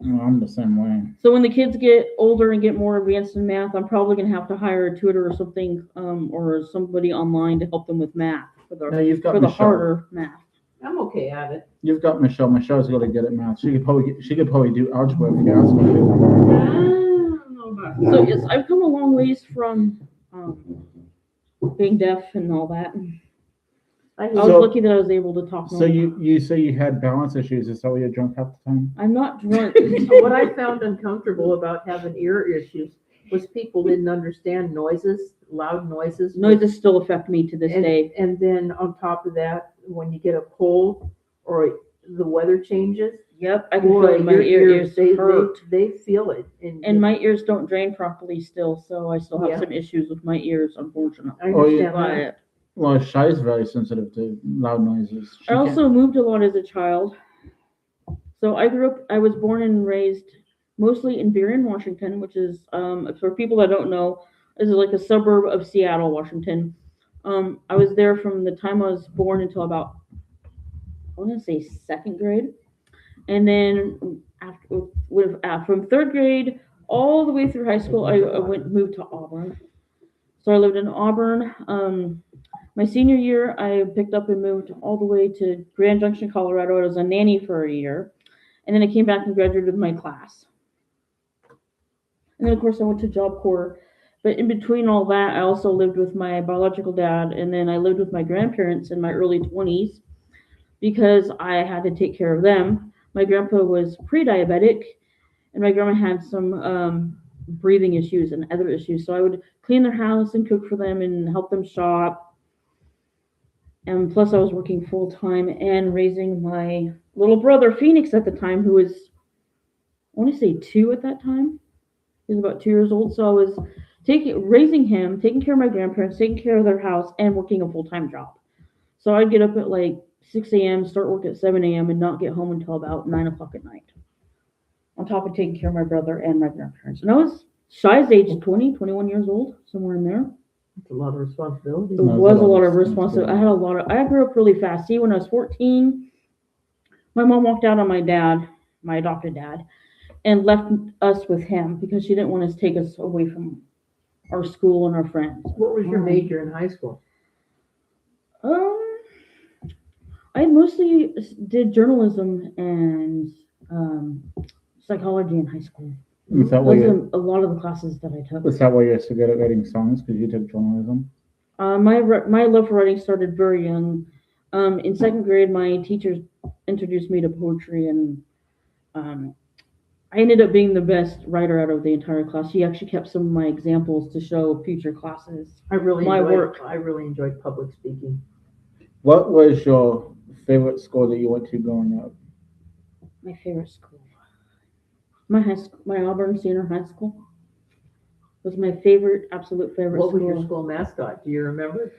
No, I'm the same way. So when the kids get older and get more advanced in math, I'm probably gonna have to hire a tutor or something, or somebody online to help them with math for No, you've got the Michelle. harder math. I'm okay at it. You've got Michelle. Michelle's really good at math. She could probably do algebra if you ask her to. I don't know about that. So yes, I've come a long ways from being deaf and all that. I was So- lucky that I was able to talk. So you say you had balance issues. Is that why you're drunk half the time? I'm not drunk. What I found uncomfortable about having ear issues was people didn't understand noises, loud noises. Noises still affect me to this day. And then on top of that, when you get a cold or the weather changes, Yep, I can feel it in my your ears they hurt. they feel it. And my ears don't drain properly still, so I still have Yeah. some issues with my ears, unfortunately. I Oh, yeah. understand that. But Well, Shai's very sensitive to loud noises. She I can't- also moved a lot as a child. So I was born and raised mostly in Burien, Washington, which is, for people that don't know, is like a suburb of Seattle, Washington. I was there from the time I was born until about, I want to say 2nd grade. And then from 3rd grade all the way through high school, I moved to Auburn. So I lived in Auburn. My senior year, I picked up and moved all the way to Grand Junction, Colorado. I was a nanny for a year. And then I came back and graduated with my class. And then, of course, I went to Job Corps. But in between all that, I also lived with my biological dad. And then I lived with my grandparents in my early 20s because I had to take care of them. My grandpa was pre-diabetic, and my grandma had some breathing issues and other issues. So I would clean their house and cook for them and help them shop. And plus I was working full time and raising my little brother, Phoenix, at the time, who was, I want to say 2 at that time. He was about 2 years old. So I was raising him, taking care of my grandparents, taking care of their house, and working a full-time job. So I'd get up at like 6 a.m., start work at 7 a.m., and not get home until about 9 o'clock at night. On top of taking care of my brother and my grandparents. And I was Shai's age, 20, 21 years old, somewhere in there. It's a lot of responsibility. It was a lot of responsibility. I grew up really fast. See, when I was 14, my mom walked out on my dad, my adopted dad, and left us with him because she didn't want to take us away from our school and our friends. What was your major in high school? I mostly did journalism and psychology in high school. Is that Those why are a lot of the classes that I took. you're so good at writing songs? Because you took journalism? My love for writing started very young. In 2nd grade, my teachers introduced me to poetry, and I ended up being the best writer out of the entire class. She actually kept some of my examples to show future classes. I really enjoyed public speaking. What was your favorite school that you went to growing up? My favorite school. My high school, my Auburn Senior High School, was my absolute favorite What school. was your school mascot? Do you remember?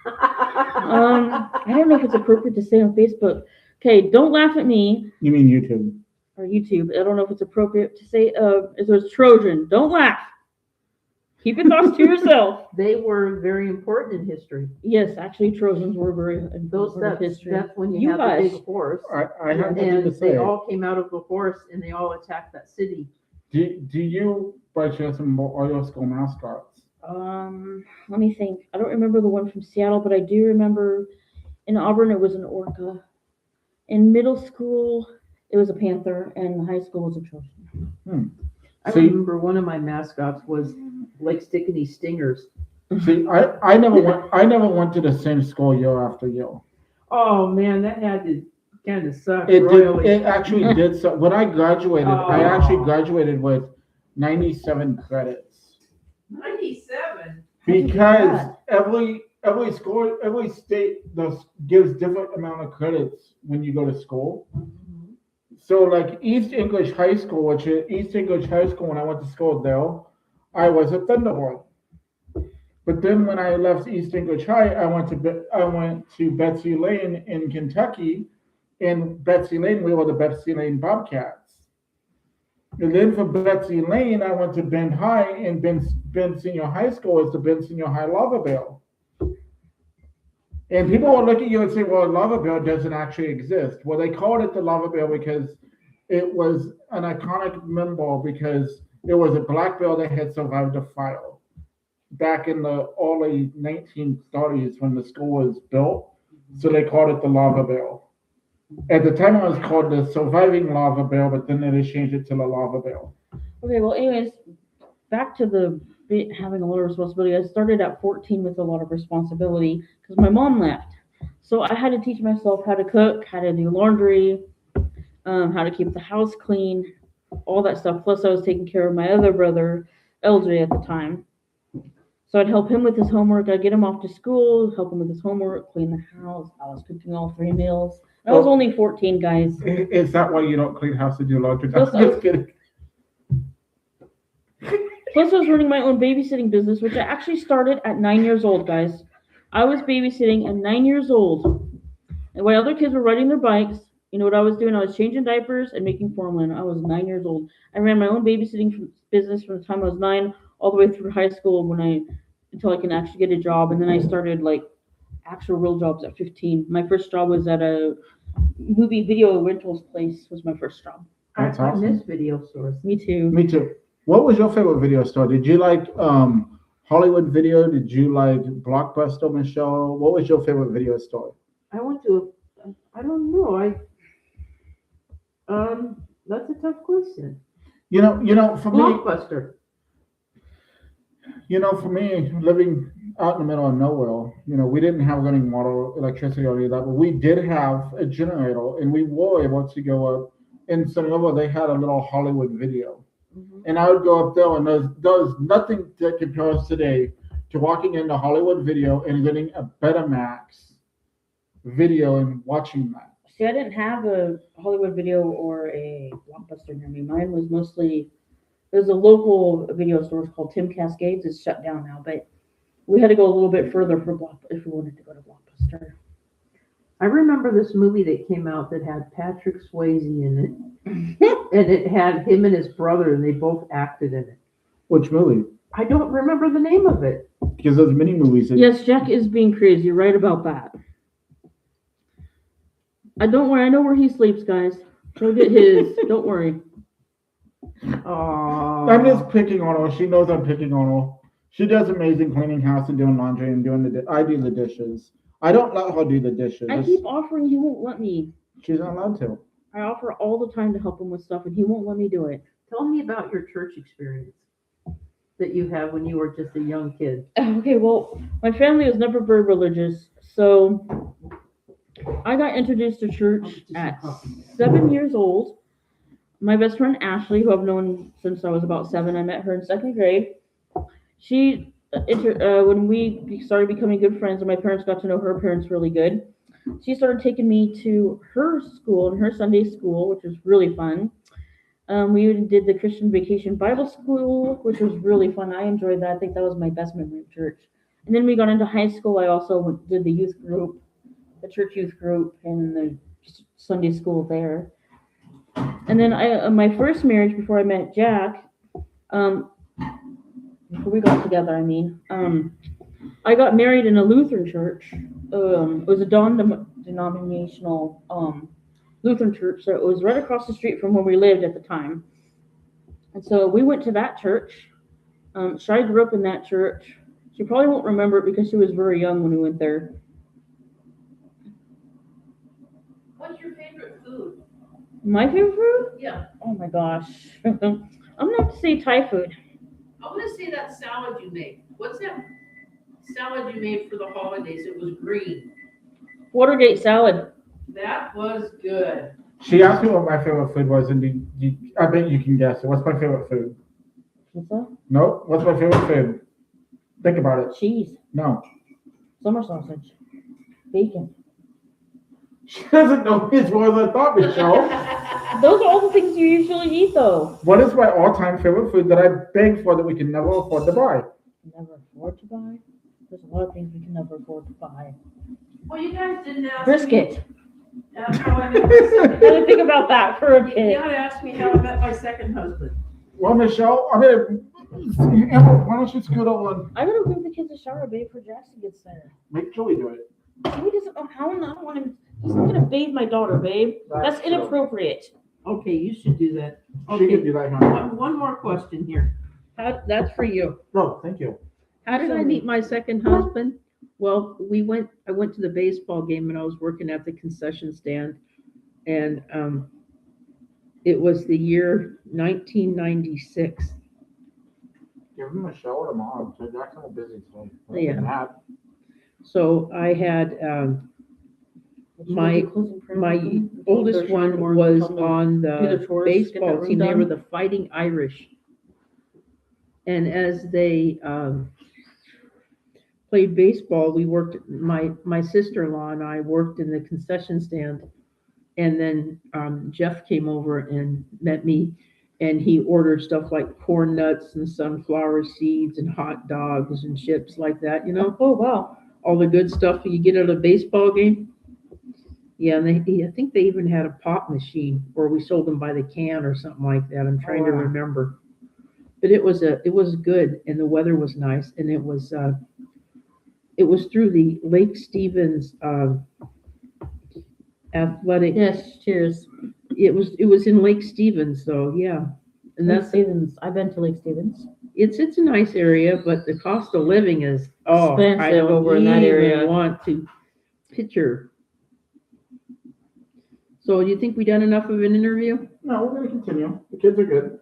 I don't know if it's appropriate to say on Facebook. Okay, don't laugh at me You mean YouTube? or YouTube. I don't know if it's appropriate to say. It was Trojan. Don't laugh. Keep your thoughts to yourself. They were very important in history. Yes, actually, Trojans were very important Those part of that's history. that's when you You have the guys. big horse. I have nothing to And say. they all came out of the horse and they all attacked that city. Do you by chance remember all your school mascots? Let me think. I don't remember the one from Seattle, but I do remember in Auburn it was an orca. In middle school, it was a panther, and in high school was a Trojan. I See- remember one of my mascots was Lake Stickney Stingers. See, I never went to the same school year after year. Oh man, that had to kind of suck It royally. did. It actually did. So when I graduated, I Oh. actually graduated with 97 credits 97. How'd you do because that? every school, every state gives different amount of credits when you go to school. So like East English High School, which is East English High School, when I went to school there, I was a Thunderbird. But then when I left East English High, I went to Betsy Lane in Kentucky. In Betsy Lane, we were the Betsy Lane Bobcats. And then from Betsy Lane, I went to Bend High, and Bend Senior High School is the Bend Senior High Lava Bell. And people will look at you and say, well, Lava Bell doesn't actually exist. Well, they called it the Lava Bell because it was an iconic symbol because it was a black bell that had survived a fire back in the early 1930s when the school was built. So they called it the Lava Bell. At the time, it was called the Surviving Lava Bell, but then they changed it to the Lava Bell. Okay, well, anyways, back to the having a lot of responsibility. I started at 14 with a lot of responsibility because my mom left. So I had to teach myself how to cook, how to do laundry, how to keep the house clean, all that stuff. Plus, I was taking care of my other brother, LJ, at the time. So I'd help him with his homework. I'd get him off to school, help him with his homework, clean the house. I was cooking all 3 meals. I was only 14, guys. Is that why you don't clean house and do laundry? Plus, I'm just kidding. Plus, I was running my own babysitting business, which I actually started at 9 years old, guys. I was babysitting at 9 years old. And while other kids were riding their bikes, you know what I was doing? I was changing diapers and making formula. I was 9 years old. I ran my own babysitting business from the time I was 9 all the way through high school until I can actually get a job. And then I started like actual real jobs at 15. My first job was at a movie video rentals place was my first job. That's I awesome. miss video stores. Me too. Me too. What was your favorite video store? Did you like Hollywood Video? Did you like Blockbuster, Michelle? What was your favorite video store? I went to I don't know. That's a tough question. You know, for me, Blockbuster. for me, living out in the middle of nowhere, we didn't have running water, electricity, or any of that, but we did have a generator, and we were able to go up. In Sonoma, they had a little Hollywood Video, and I would go up there, and there's nothing that compares today to walking into Hollywood Video and getting a Betamax video and watching that. See, I didn't have a Hollywood Video or a Blockbuster near me. Mine was mostly, there's a local video store called Tim Cascades. It's shut down now, but we had to go a little bit further if we wanted to go to Blockbuster. I remember this movie that came out that had Patrick Swayze in it, and it had him and his brother, and they both acted in it. Which movie? I don't remember the name of it. Because there's many movies. Yes, Jack is being crazy. You're right about that. Don't worry. I know where he sleeps, guys. Go get his. Don't worry. Oh, I'm just picking on her. She knows I'm picking on her. She does amazing cleaning house and doing laundry and I do the dishes. I don't let her do the dishes. I keep offering. He won't let me. She's not allowed to. I offer all the time to help him with stuff, and he won't let me do it. Tell me about your church experience that you had when you were just a young kid. Okay, well, my family was never very religious, so I got introduced to church at 7 years old. My best friend Ashley, who I've known since I was about 7, I met her in 2nd grade. She, when we started becoming good friends, and my parents got to know her parents really good, she started taking me to her school and her Sunday school, which was really fun. We did the Christian Vacation Bible School, which was really fun. I enjoyed that. I think that was my best memory of church. And then we got into high school. I also did the youth group, the church youth group, and the Sunday school there. And then my first marriage before I met Jack, after we got together, I mean, I got married in a Lutheran church. It was a denominational Lutheran church, so it was right across the street from where we lived at the time. And so we went to that church. Shai grew up in that church. She probably won't remember it because she was very young when we went there. What's your favorite food? My favorite food? Yeah. Oh my gosh. I'm gonna have to say Thai food. I want to say that salad you made. What's that salad you made for the holidays? It was green. Watergate salad. That was good. She asked me what my favorite food was, and I bet you can guess it. What's my favorite food? Pizza? No. What's my favorite food? Think about it. Cheese. No. Summer sausage. Bacon. She doesn't know as well as I thought, Michelle. Those are all the things you usually eat, though. What is my all-time favorite food that I beg for that we can never afford to buy? Never afford to buy? There's a lot of things we can never afford to buy. Well, you guys didn't ask Brisket. me. That's how I met my second. I had to think about that for a You bit. gotta ask me how I met my second husband. Well, Michelle, Amber, why don't you scoot over and I gotta give the kids a shower, babe, for Jackson gets there. make Julie do it? He doesn't know how, and I don't want him. He's not gonna bathe my daughter, babe. That's true. inappropriate. Okay, you should do that. She Okay, can do that, honey. one more question here. That's for you. No, thank you. How did I meet my second husband? Well, I went to the baseball game and I was working at the concession stand. And it was the year 1996. Give him a shower tomorrow. So Jackson will busy today. Yeah. So I had my oldest one was on the baseball team. They were the Fighting Irish. And as they played baseball, we worked, my sister-in-law and I worked in the concession stand. And then Jeff came over and met me, and he ordered stuff like corn nuts and sunflower seeds and hot dogs and chips like that, you know? Oh, wow. All the good stuff you get at a baseball game. Yeah, and I think they even had a pop machine, or we sold them by the can or something like that. I'm trying to wow. remember. But it was good, and the weather was nice, and it was through the Lake Stevens athletic. Yes, cheers. It was in Lake Stevens, though, yeah. And Lake that's Stevens. I've been to Lake Stevens. it's a nice area, but the cost of living is I Expensive don't over in that even area. want to picture. So do you think we done enough of an interview? No, we're going to continue. The kids are good.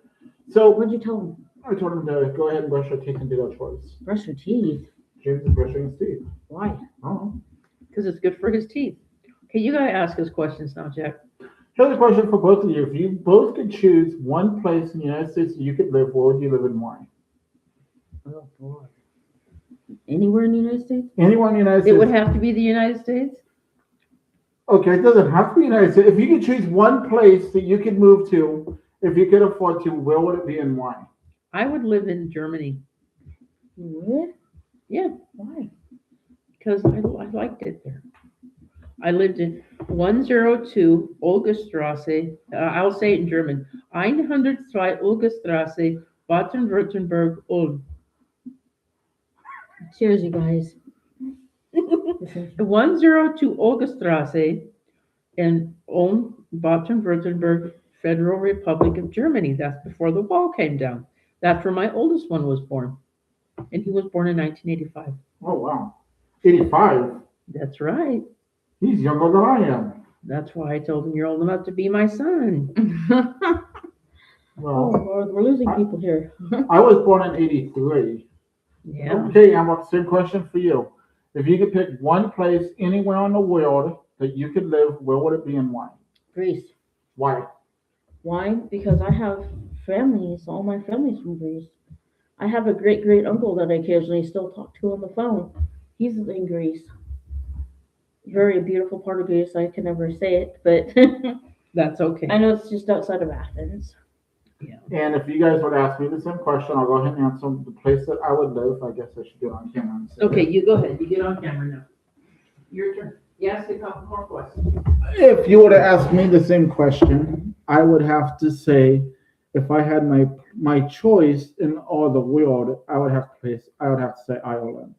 So What'd you tell them? I told them to go ahead and brush their teeth and do their chores. Brush your teeth. James is brushing his teeth. Why? Oh. Because it's good for his teeth. Okay, you gotta ask us questions now, Jack. Here's a question for both of you. If you both could choose one place in the United States that you could live, where would you live and why? Oh, boy. Anywhere in the United States? Anywhere in the United It States? would have to be the United States? Okay, it doesn't have to be the United States. If you could choose one place that you could move to, if you could afford to, where would it be and why? I would live in Germany. You would? Yeah, Why? because I liked it there. I lived in 102 Olgastrasse, I'll say it in German, 102 Olgastrasse, Baden-Württemberg, Ulm. Cheers, you guys. 102 Olgastrasse in Ulm, Baden-Württemberg, Federal Republic of Germany. That's before the wall came down. That's where my oldest one was born. And he was born in 1985. Oh, wow. 85? That's right. He's younger than I am. That's why I told him you're old enough to be my son. Oh, Well, Lord, we're losing people here. I was born in 83. Yeah. Okay, Emma, same question for you. If you could pick one place anywhere in the world that you could live, where would it be and why? Greece. Why? Why? Because I have families. All my family's from Greece. I have a great uncle that I occasionally still talk to on the phone. He's in Greece. Very beautiful part of Greece. I can never say it, but That's okay. I know it's just outside of Athens. And if you guys would ask me the same question, I'll go ahead and answer the place that I would live. I guess I should get on camera and say Okay, it. you go ahead. You get on camera now. Your turn. You ask a couple more questions. If you were to ask me the same question, I would have to say if I had my choice in all the world, I would have to say Ireland.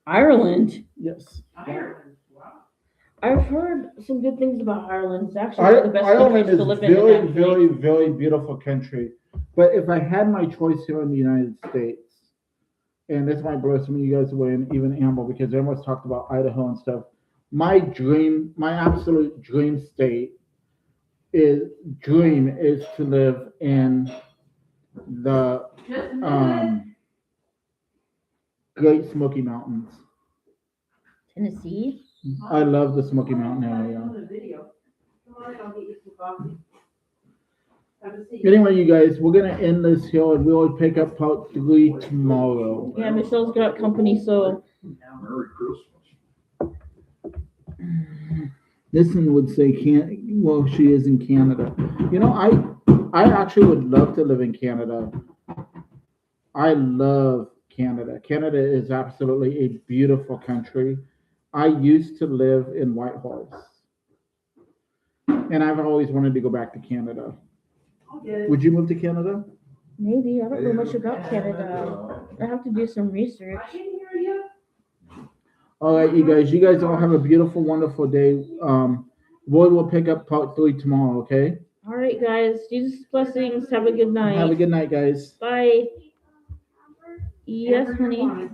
Ireland. Yes. Ireland. Wow. I've heard some good things about Ireland. It's actually one of the best Ireland countries is to live in. very, actually. very, very beautiful country. But if I had my choice here in the United States, and this might blow some of you guys away, and even Amber, because everyone's talked about Idaho and stuff. My absolute dream is to live in the Great Smoky Mountains. Tennessee. I love the Smoky Mountain area. Anyway, you guys, we're gonna end this here, and we'll pick up part 3 tomorrow. Yeah, Michelle's got company, so Merry Christmas. This one would say well, she is in Canada. You know, I actually would love to live in Canada. I love Canada. Canada is absolutely a beautiful country. I used to live in Whitehorse, and I've always wanted to go back to Canada. Would you move to Canada? maybe I don't know much about Canada. I have to do some research. All right, you guys all have a beautiful, wonderful day. Roy will pick up part 3 tomorrow, okay? All right, guys. Jesus blessings. Have a good night. Have a good night, guys. Bye. Yes, honey.